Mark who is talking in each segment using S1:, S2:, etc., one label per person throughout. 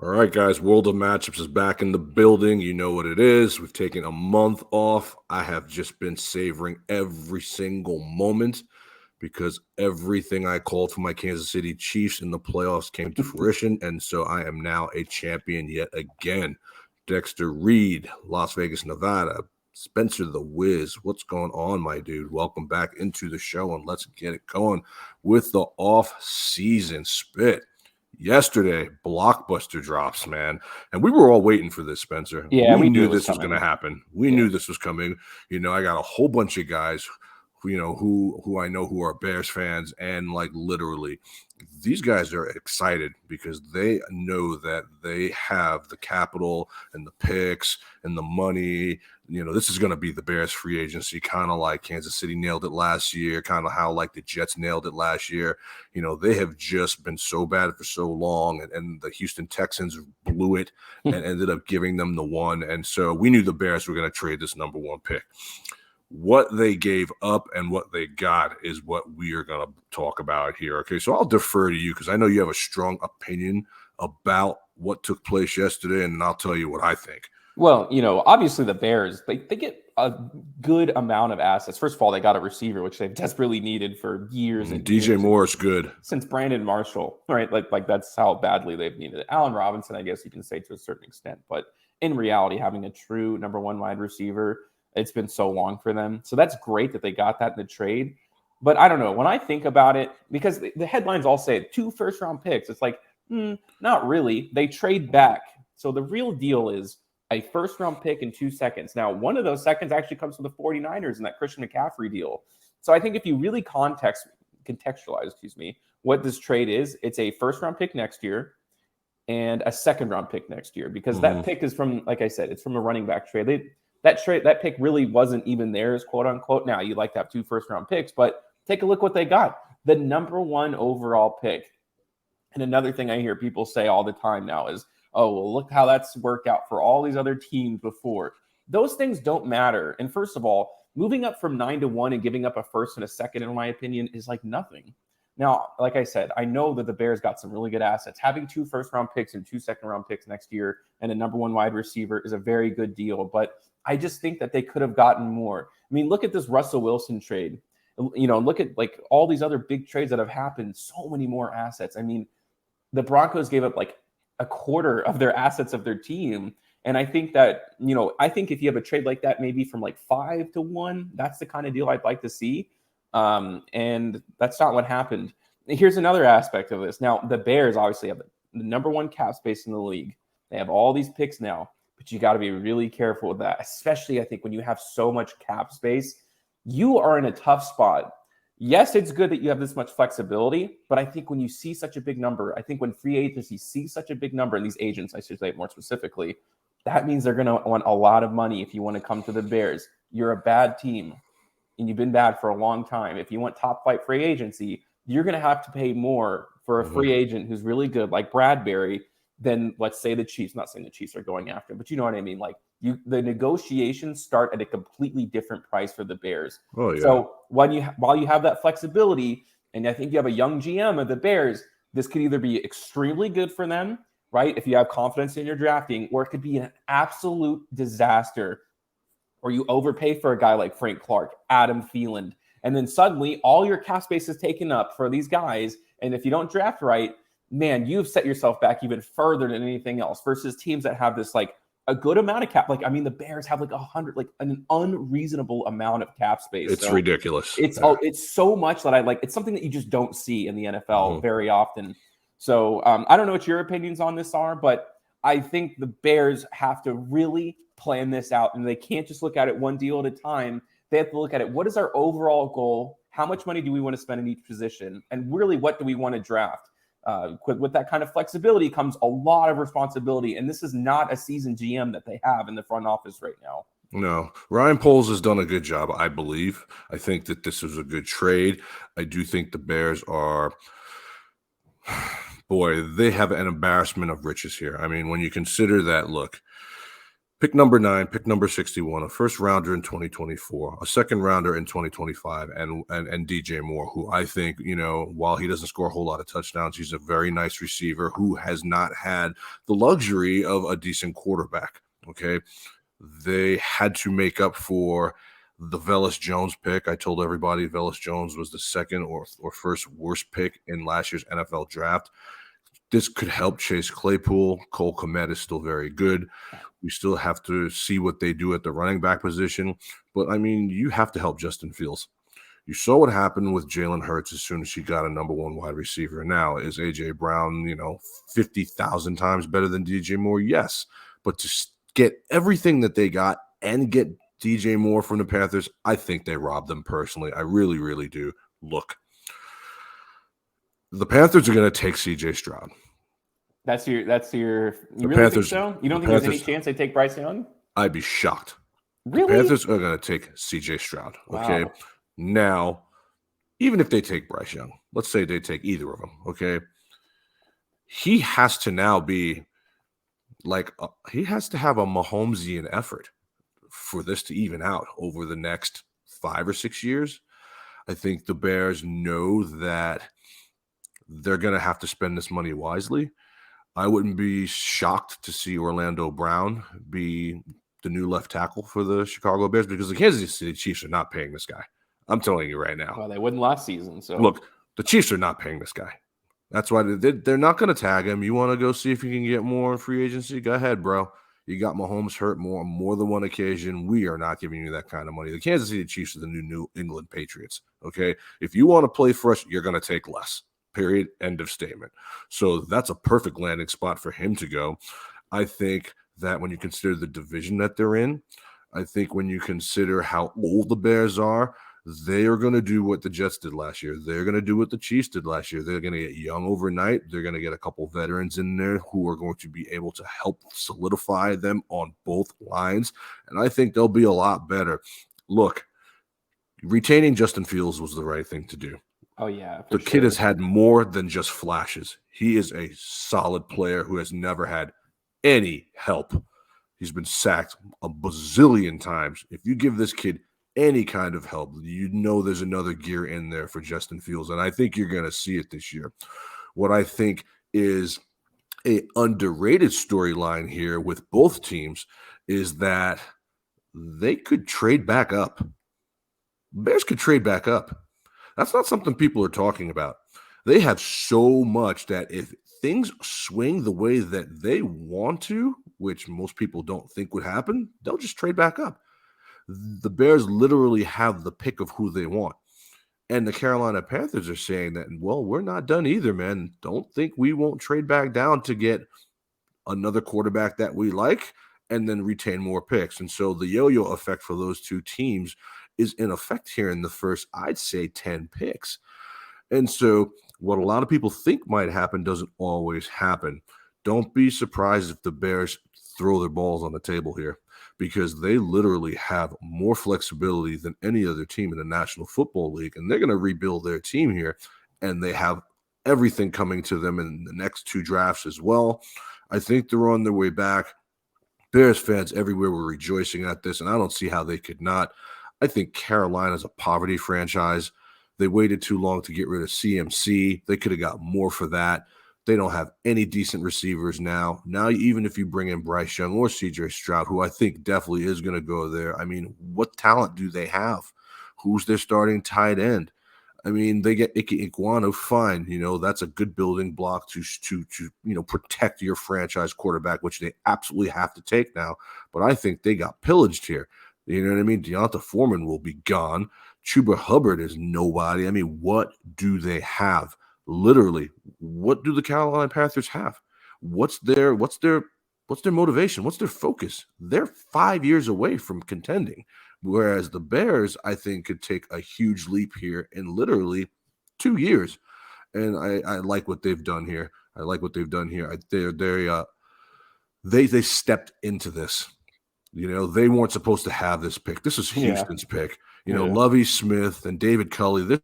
S1: All right, guys, World of Matchups is back in the building. You know what it is. We've taken a month off. I have just been savoring every single moment because everything I called for my Kansas City Chiefs in the playoffs came to fruition, and so I am now a champion yet again. Dexter Reed, Las Vegas, Nevada. Spencer the Wiz, what's going on, my dude? Welcome back into the show, and let's get it going with the off-season spit. Yesterday, blockbuster drops, man. And we were all waiting for this, Spencer.
S2: Yeah,
S1: we
S2: knew
S1: knew
S2: it was
S1: this was going to
S2: coming.
S1: happen. We knew this was coming. You know, I got a whole bunch of guys, who I know who are Bears fans, and like literally, these guys are excited because they know that they have the capital and the picks and the money. You know, this is going to be the Bears free agency, kind of like Kansas City nailed it last year, kind of how like the Jets nailed it last year. You know, they have just been so bad for so long, and the Houston Texans blew it and ended up giving them the one. And so we knew the Bears were going to trade this number one pick. What they gave up and what they got is what we are going to talk about here. Okay, so I'll defer to you because I know you have a strong opinion about what took place yesterday, and I'll tell you what I think.
S2: Well, obviously the Bears, they get a good amount of assets. First of all, they got a receiver, which they've desperately needed for years. And
S1: DJ
S2: years
S1: Moore is good.
S2: Since Brandon Marshall, right? Like that's how badly they've needed it. Allen Robinson, I guess you can say to a certain extent. But in reality, having a true number one wide receiver, it's been so long for them. So that's great that they got that in the trade. But I don't know. When I think about it, because the headlines all say 2 first-round picks, it's like, not really. They trade back. So the real deal is a first-round pick in 2 seconds. Now, one of those seconds actually comes from the 49ers in that Christian McCaffrey deal. So I think if you really contextualize, what this trade is, it's a first-round pick next year and a second-round pick next year, because that pick is from, like I said, it's from a running back trade. That pick really wasn't even theirs, quote unquote. Now, you'd like to have 2 first-round picks, but take a look what they got. The number 1 overall pick. And another thing I hear people say all the time now is, oh, well, look how that's worked out for all these other teams before. Those things don't matter. And first of all, moving up from 9-1 and giving up a first and a second, in my opinion, is like nothing. Now, like I said, I know that the Bears got some really good assets. Having 2 first-round picks and 2 second-round picks next year and a number 1 wide receiver is a very good deal. But I just think that they could have gotten more. I mean, look at this Russell Wilson trade. Look at like all these other big trades that have happened. So many more assets. I mean, the Broncos gave up like a quarter of their assets of their team. And I think that, I think if you have a trade like that, maybe from like 5-1, that's the kind of deal I'd like to see. And that's not what happened. Here's another aspect of this. Now, the Bears obviously have the number 1 cap space in the league. They have all these picks now, but you got to be really careful with that, especially I think when you have so much cap space, you are in a tough spot. Yes, it's good that you have this much flexibility, but I think when you see such a big number, I think when free agency sees such a big number, and these agents, I should say more specifically, that means they're going to want a lot of money if you want to come to the Bears. You're a bad team, and you've been bad for a long time. If you want top flight free agency, you're going to have to pay more for a free agent who's really good, like Bradbury, than, let's say, the Chiefs. I'm not saying the Chiefs are going after him, but you know what I mean? Like, the negotiations start at a completely different price for the Bears.
S1: Oh, yeah.
S2: So while you have that flexibility, and I think you have a young GM of the Bears, this could either be extremely good for them, right, if you have confidence in your drafting, or it could be an absolute disaster, or you overpay for a guy like Frank Clark, Adam Thielen, and then suddenly all your cap space is taken up for these guys, and if you don't draft right, man, you've set yourself back even further than anything else versus teams that have this like a good amount of cap. Like, I mean, the Bears have like 100, like an unreasonable amount of cap space.
S1: It's ridiculous.
S2: It's so much that it's something that you just don't see in the NFL very often. So I don't know what your opinions on this are, but I think the Bears have to really plan this out, and they can't just look at it one deal at a time. They have to look at it. What is our overall goal? How much money do we want to spend in each position? And really, what do we want to draft? With that kind of flexibility comes a lot of responsibility, and this is not a seasoned GM that they have in the front office right now.
S1: No, Ryan Poles has done a good job, I believe. I think that this was a good trade. I do think the Bears are, boy, they have an embarrassment of riches here. I mean, when you consider that, look, Pick number 9, pick number 61, a first rounder in 2024, a second rounder in 2025, and DJ Moore, who I think, while he doesn't score a whole lot of touchdowns, he's a very nice receiver who has not had the luxury of a decent quarterback. Okay. They had to make up for the Velus Jones pick. I told everybody Velus Jones was the second or first worst pick in last year's NFL draft. This could help Chase Claypool. Cole Kmet is still very good. We still have to see what they do at the running back position. But, I mean, you have to help Justin Fields. You saw what happened with Jalen Hurts as soon as she got a number 1 wide receiver. Now, is A.J. Brown, 50,000 times better than DJ Moore? Yes. But to get everything that they got and get DJ Moore from the Panthers, I think they robbed them personally. I really, really do. Look, the Panthers are going to take CJ Stroud.
S2: That's your. You really think so? You don't think there's any chance they take Bryce Young?
S1: I'd be shocked.
S2: Really?
S1: The Panthers are going to take CJ Stroud. Okay.
S2: Wow.
S1: Now, even if they take Bryce Young, let's say they take either of them. Okay. He has to now be he has to have a Mahomesian effort for this to even out over the next 5 or 6 years. I think the Bears know that they're going to have to spend this money wisely. I wouldn't be shocked to see Orlando Brown be the new left tackle for the Chicago Bears because the Kansas City Chiefs are not paying this guy. I'm telling you right now.
S2: Well, they wouldn't last season. So
S1: look, the Chiefs are not paying this guy. That's why they're not going to tag him. You want to go see if you can get more free agency? Go ahead, bro. You got Mahomes hurt more than one occasion. We are not giving you that kind of money. The Kansas City Chiefs are the New England Patriots. Okay, if you want to play for us, you're going to take less. Period. End of statement. So that's a perfect landing spot for him to go. I think that when you consider the division that they're in, I think when you consider how old the Bears are, they are going to do what the Jets did last year. They're going to do what the Chiefs did last year. They're going to get young overnight. They're going to get a couple veterans in there who are going to be able to help solidify them on both lines. And I think they'll be a lot better. Look, retaining Justin Fields was the right thing to do.
S2: Oh, yeah.
S1: The kid has had more than just flashes. He is a solid player who has never had any help. He's been sacked a bazillion times. If you give this kid any kind of help, there's another gear in there for Justin Fields, and I think you're going to see it this year. What I think is a underrated storyline here with both teams is that they could trade back up. Bears could trade back up. That's not something people are talking about. They have so much that if things swing the way that they want to, which most people don't think would happen, they'll just trade back up. The Bears literally have the pick of who they want. And the Carolina Panthers are saying that, well, we're not done either, man. Don't think we won't trade back down to get another quarterback that we like and then retain more picks. And so the yo-yo effect for those two teams is in effect here in the first, I'd say, 10 picks. And so what a lot of people think might happen doesn't always happen. Don't be surprised if the Bears throw their balls on the table here because they literally have more flexibility than any other team in the National Football League, and they're going to rebuild their team here, and they have everything coming to them in the next 2 drafts as well. I think they're on their way back. Bears fans everywhere were rejoicing at this, and I don't see how they could not. I think Carolina's a poverty franchise. They waited too long to get rid of CMC. They could have got more for that. They don't have any decent receivers now. Now, even if you bring in Bryce Young or CJ Stroud, who I think definitely is going to go there, I mean, what talent do they have? Who's their starting tight end? I mean, they get Ike Iguano, fine. That's a good building block to protect your franchise quarterback, which they absolutely have to take now. But I think they got pillaged here. You know what I mean? Deonta Foreman will be gone. Chuba Hubbard is nobody. I mean, what do they have? Literally, what do the Carolina Panthers have? What's their motivation? What's their focus? They're 5 years away from contending, whereas the Bears, I think, could take a huge leap here in literally 2 years. And I like what they've done here. They stepped into this. They weren't supposed to have this pick. This is Houston's pick. Lovie Smith and David Culley.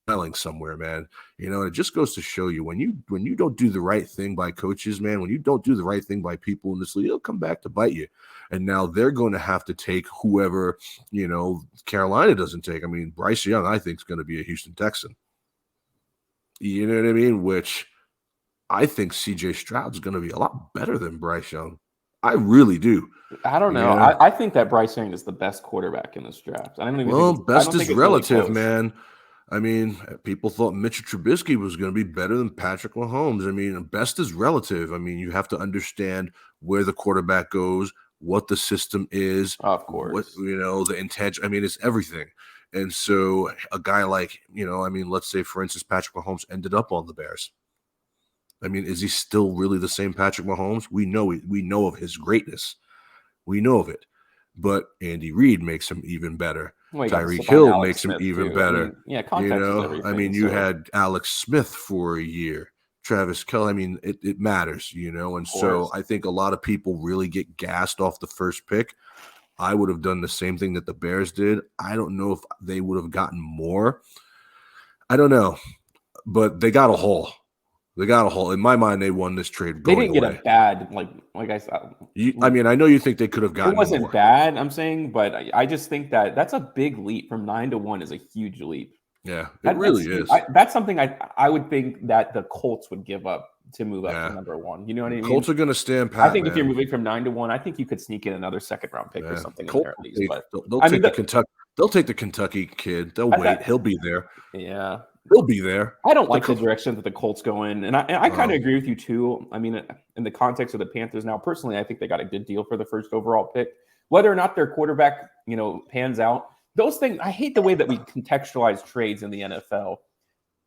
S1: smiling somewhere, man. It just goes to show you when you don't do the right thing by coaches, man, when you don't do the right thing by people in this league, it'll come back to bite you. And now they're going to have to take whoever, Carolina doesn't take. I mean, Bryce Young, I think, is going to be a Houston Texan. You know what I mean? Which I think CJ Stroud is going to be a lot better than Bryce Young. I really do.
S2: I don't know.
S1: Yeah.
S2: I think that Bryce Young is the best quarterback in this draft. I don't even think
S1: best is relative,
S2: really
S1: man. I mean, people thought Mitchell Trubisky was going to be better than Patrick Mahomes. I mean, best is relative. I mean, you have to understand where the quarterback goes, what the system is,
S2: of course,
S1: what, the intention. I mean, it's everything. And so a guy like, let's say, for instance, Patrick Mahomes ended up on the Bears. I mean, is he still really the same Patrick Mahomes? We know of his greatness. We know of it. But Andy Reid makes him even better.
S2: Well,
S1: Tyreek Hill makes
S2: Smith
S1: him even
S2: too.
S1: better.
S2: I mean, context is everything.
S1: You had Alex Smith for a year. Travis Kelce, I mean, it matters, and so I think a lot of people really get gassed off the first pick. I would have done the same thing that the Bears did. I don't know if they would have gotten more. I don't know, but they got a haul. They got a haul. In my mind, they won this trade.
S2: They didn't get a bad, like I said.
S1: I know you think they could have gotten.
S2: It wasn't
S1: more.
S2: bad, I'm saying, but I just think that's a big leap. From 9 to 1 is a huge leap.
S1: Yeah, it really is.
S2: That's something I would think that the Colts would give up to move up to number 1. You know what I mean?
S1: Colts are going to stand pat.
S2: I think if you're moving from 9 to 1, I think you could sneak in another second-round pick or something in there at least. But
S1: they'll take the Kentucky kid. They'll wait. He'll be there.
S2: Yeah.
S1: He'll be there.
S2: I don't like the direction that the Colts go in. And I kind of agree with you too. I mean, in the context of the Panthers now, personally, I think they got a good deal for the first overall pick. Whether or not their quarterback, pans out, those things, I hate the way that we contextualize trades in the NFL.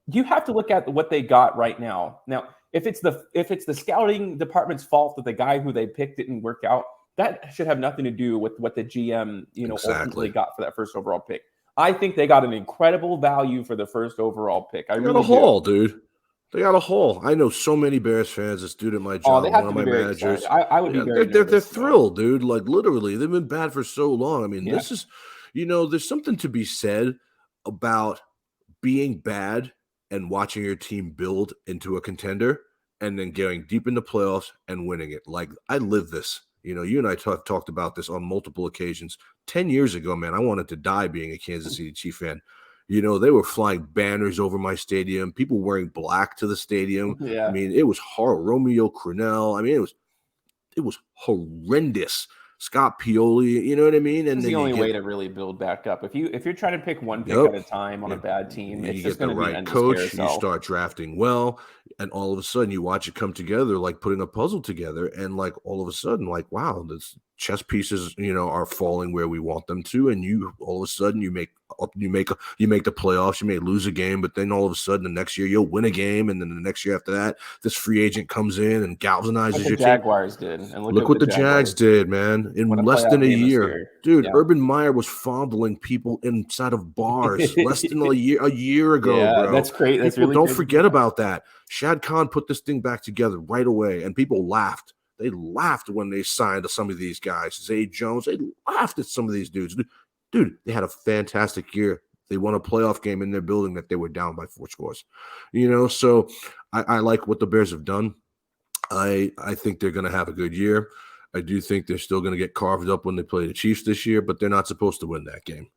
S2: You have to look at what they got right now. Now, if it's the scouting department's fault that the guy who they picked didn't work out, that should have nothing to do with what the GM, ultimately got for that first overall pick. I think they got an incredible value for the first overall pick. They got a haul,
S1: dude. They got a haul. I know so many Bears fans. This dude at my job, one of my managers.
S2: I would be very.
S1: They're thrilled, dude. Like literally, they've been bad for so long. I mean, this is, there's something to be said about being bad and watching your team build into a contender and then going deep into playoffs and winning it. Like I live this. You and I talked about this on multiple occasions. 10 years ago, man, I wanted to die being a Kansas City Chief fan. They were flying banners over my stadium, people wearing black to the stadium.
S2: Yeah.
S1: I mean, it was horrible. Romeo Crennel. I mean, it was horrendous. Scott Pioli, you know what I mean?
S2: And the only way to really build back up. If you're trying to pick one pick at a time on a bad team, it's just going to be an endless
S1: coach.
S2: carousel.
S1: You start drafting well, and all of a sudden you watch it come together, like putting a puzzle together, and like all of a sudden, like wow, this chess pieces, are falling where we want them to, and you all of a sudden you make the playoffs. You may lose a game, but then all of a sudden the next year you'll win a game, and then the next year after that, this free agent comes in and galvanizes your
S2: Jaguars
S1: team.
S2: did, and
S1: look what the Jags did, man. In less than a year, dude. Yeah. Urban Meyer was fondling people inside of bars less than a year ago, bro.
S2: That's great. That's
S1: people
S2: really
S1: don't
S2: crazy.
S1: Forget about that. Shad Khan put this thing back together right away, and people laughed. They laughed when they signed to some of these guys. Zay Jones, they laughed at some of these dudes. Dude, they had a fantastic year. They won a playoff game in their building that they were down by 4 scores. So I like what the Bears have done. I think they're going to have a good year. I do think they're still going to get carved up when they play the Chiefs this year, but they're not supposed to win that game.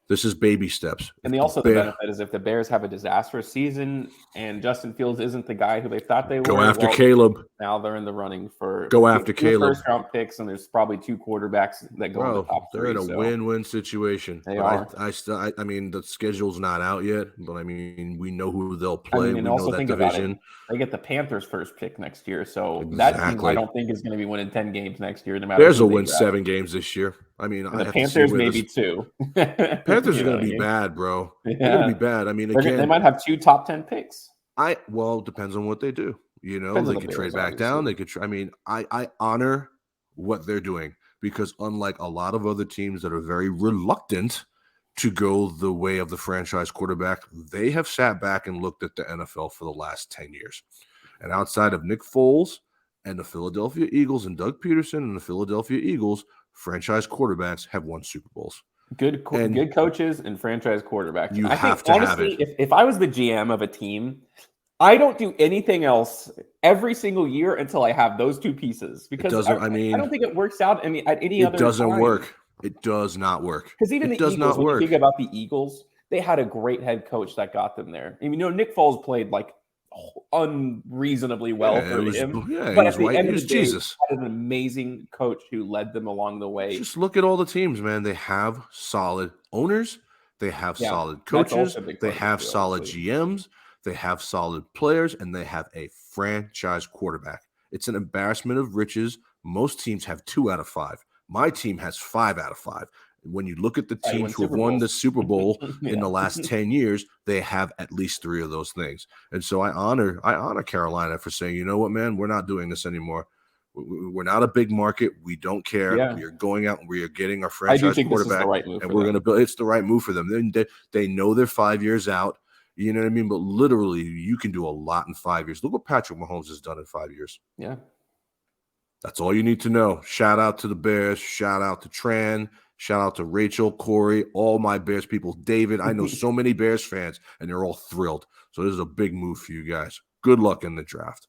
S1: This is baby steps.
S2: And the benefit is if the Bears have a disastrous season and Justin Fields isn't the guy who they thought they were.
S1: Go after Caleb.
S2: Now they're in the running for
S1: Caleb.
S2: First round picks, and there's probably 2 quarterbacks that go in the top 3.
S1: They're in a win-win situation.
S2: They are.
S1: I mean, the schedule's not out yet, but I mean, we know who they'll play.
S2: We
S1: know that division.
S2: They get the Panthers first pick next year, so that team I don't think is going to be winning 10 games next year. No matter
S1: Bears will win 7 games this year. I mean,
S2: the Panthers maybe 2.
S1: Panthers are going to be bad, bro. Yeah. They're going to be bad. I mean, again,
S2: they might have 2 top 10 picks.
S1: It depends on what they do. They could trade back down. They could. I honor what they're doing because unlike a lot of other teams that are very reluctant to go the way of the franchise quarterback, they have sat back and looked at the NFL for the last 10 years. And outside of Nick Foles and the Philadelphia Eagles and Doug Peterson and the Philadelphia Eagles, franchise quarterbacks have won Super Bowls.
S2: Good coaches and franchise quarterbacks.
S1: You
S2: I think
S1: have to have
S2: honestly,
S1: it.
S2: if I was the GM of a team, I don't do anything else every single year until I have those two pieces
S1: It
S2: because
S1: doesn't.
S2: I don't think it works out. I mean, at any
S1: It
S2: other
S1: doesn't
S2: time.
S1: work. It does not work.
S2: Because even
S1: It
S2: the
S1: does
S2: Eagles,
S1: not
S2: when you think
S1: work.
S2: about the Eagles, they had a great head coach that got them there. I mean, Nick Foles played like unreasonably well
S1: Yeah,
S2: for him,
S1: he
S2: but
S1: was
S2: at the
S1: white.
S2: end
S1: He
S2: of the
S1: was
S2: day, he
S1: Jesus.
S2: had an amazing coach who led them along the way.
S1: Just look at all the teams, man. They have solid owners. They have
S2: Yeah,
S1: solid
S2: that's
S1: coaches.
S2: also a big
S1: They
S2: part of it
S1: have
S2: too,
S1: solid
S2: honestly.
S1: GMs. They have solid players, and they have a franchise quarterback. It's an embarrassment of riches. Most teams have 2 out of 5. My team has 5 out of 5. When you look at the
S2: Right,
S1: teams
S2: win
S1: who have
S2: Super
S1: won the
S2: Bowls.
S1: Super Bowl in
S2: Yeah.
S1: the last 10 years, they have at least 3 of those things. And so I honor Carolina for saying, you know what, man, we're not doing this anymore. We're not a big market. We don't care.
S2: Yeah.
S1: We are going out and we are getting our
S2: I do
S1: franchise
S2: think this is the
S1: quarterback,
S2: right move
S1: and
S2: for
S1: we're going to
S2: them.
S1: build. It's the right move for them. They know they're 5 years out. You know what I mean? But literally, you can do a lot in 5 years. Look what Patrick Mahomes has done in 5 years.
S2: Yeah.
S1: That's all you need to know. Shout out to the Bears. Shout out to Tran. Shout out to Rachel, Corey, all my Bears people. David, I know so many Bears fans, and they're all thrilled. So this is a big move for you guys. Good luck in the draft.